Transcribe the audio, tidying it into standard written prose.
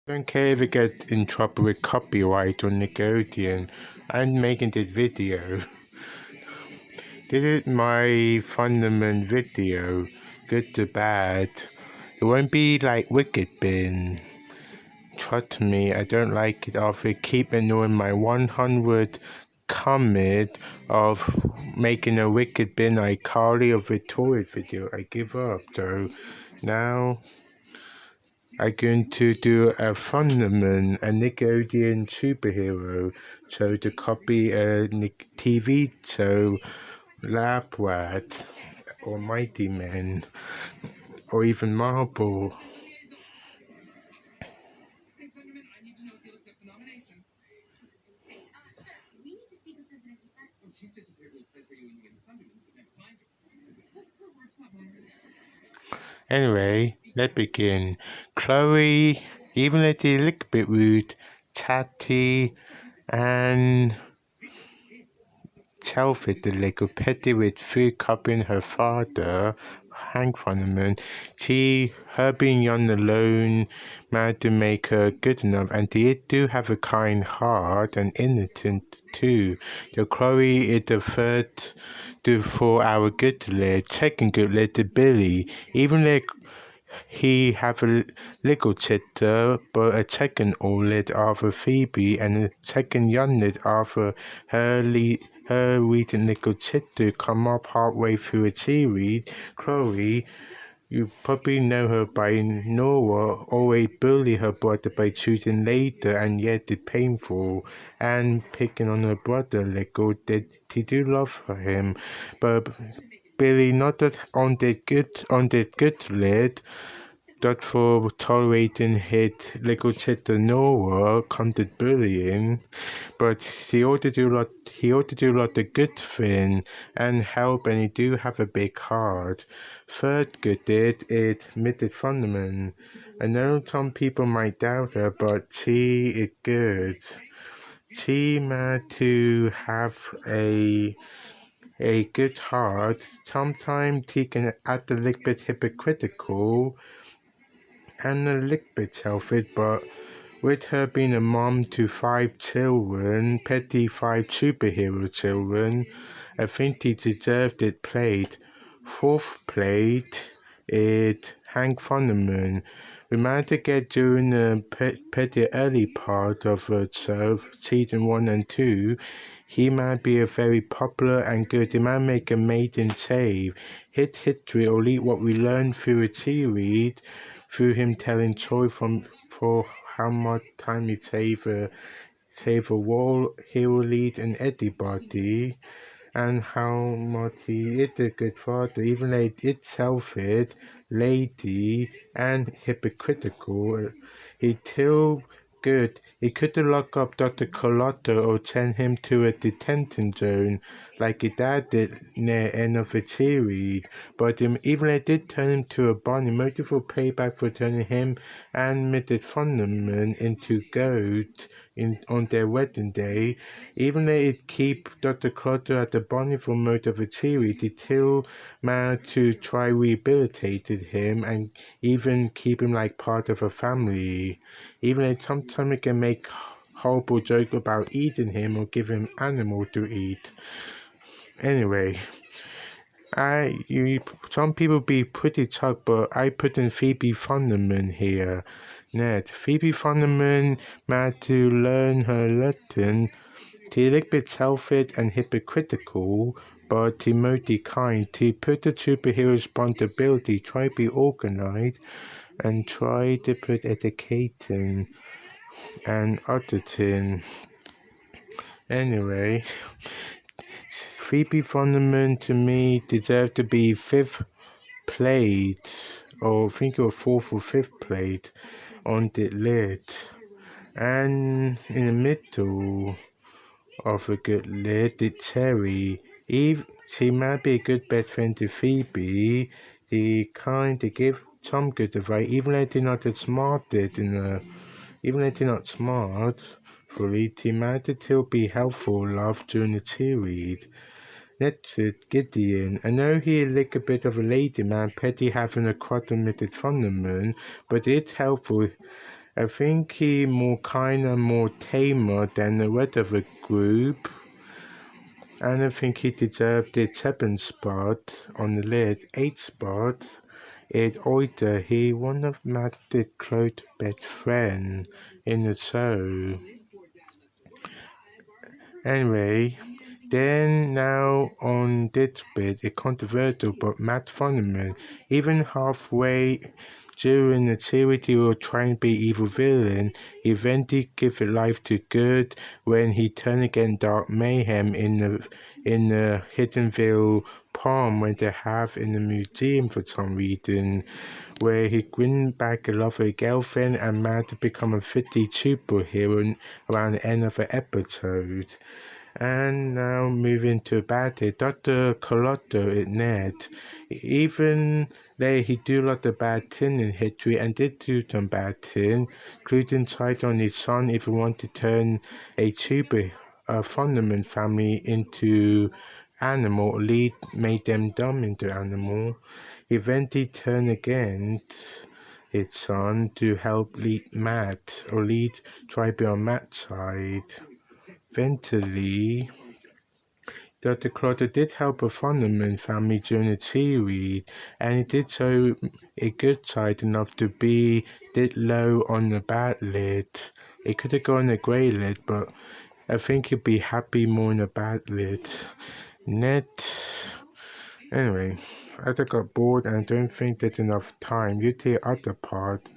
Don't care if I get in trouble with copyright or Nickelodeon. I'm making this video. This is my Thunderman video. Good to bad. It won't be like Wicked Bin. Trust me, I don't like it after keep ignoring my 100 comment of making a Wicked Bin iCarly or Victoria video. I give up though. Now I'm going to do a Thunderman, a Nickelodeon superhero show to copy a TV show, Lab Rat, or Mighty Men, or even Marble. Anyway, let's begin. Chloe, even a little bit rude, chatty, and Chelsea, the little petty with food copying her father, Hank Thunderman, her being young alone, managed to make her good enough, and they do have a kind heart and innocent too. The Chloe is the third to for our good lad, second good lad to Billy, even though he have a little chitter, but a second old lad after Phoebe, and a second young lad after her reading little chitter come up halfway through a series. Chloe, you probably know her by Nora, always bully her brother by choosing later and yet it's painful, and picking on her brother little that he do love him, but Billy not that on the good lid, that for tolerating his little sister Nora content bullying, but he ought to do a lot of good thing and help, and he do have a big heart. Third good deed is Mrs. Thunderman. I know some people might doubt her, but she is good. She managed to have a good heart. Sometimes he can act a little bit hypocritical and a little bit selfish, but with her being a mom to 5 children, petty 5 superhero children, I think he deserved it played. Fourth plate is Hank Thunderman. We managed to get during the pretty early part of the show, season 1 and 2. He might be a very popular and good. He might make a maiden save. Hit history or lead what we learned through a series, through him telling Troy for how much time he save a wall hero lead and anybody, and how much he is a good father, even though it's selfish, lady, and hypocritical. He's still good. He could have locked up Dr. Carlotta or sent him to a detention zone like his dad did near end of the series. But even they did turn him to a bunny, merciful payback for turning him and Mrs. Thunderman into goats on their wedding day. Even though it keep Dr. Carlotta at the bunny for most of the series, it still managed to try rehabilitated him and even keep him like part of a family. Even though sometimes it can make horrible joke about eating him or give him animal to eat. Anyway, some people be pretty chucked, but I put in Phoebe Thunderman here. Next, Phoebe Thunderman managed to learn her lesson. She's a little bit selfish and hypocritical, but mostly kind. To put the superhero responsibility, try to be organized, and try to put educating and auditing. Anyway, Phoebe Thunderman to me deserved to be fifth plate, or I think it was fourth or fifth plate on the list. And in the middle of a good lid, the Cherry. Eve, she might be a good best friend to Phoebe. The kind to give some good advice, even though they're not as smart even though they're not smart fully, they might still be helpful love during the series. Next is Gideon. I know he's a little bit of a lady man, petty having a quite admitted Thunderman, but it's helpful I think he more kinda more tamer than the rest of the group. And I think he deserved the 7 spot on the list. 8 spot. It Oida, he one of Matt's close best friend in the show. Anyway, then now on this bit, it's controversial, but Matt Thunderman, even halfway during the series he will try and be evil villain, eventually give life to good when he turned against Dark Mayhem in the Hiddenville palm when they have in the museum for some reason, where he wins back a lovely girlfriend and Matt to become a 50 superhero around the end of the episode. And now moving to battle, Dr. Colotto is Ned. Even though he do a lot of bad things in history and did do some bad things, including tried on his son if he wanted to turn a super Thunderman family into animal, lead made them dumb into animal. Eventually turned against his son to help lead Matt or lead try be on Matt's side. Eventually, Dr. Clotter did help a Thunderman family during the series, and he did show a good side enough to be did low on the bad list. It could have gone a grey list, but I think he'd be happy more in the bad list. Anyway, as I got bored and I don't think there's enough time, you take the other part.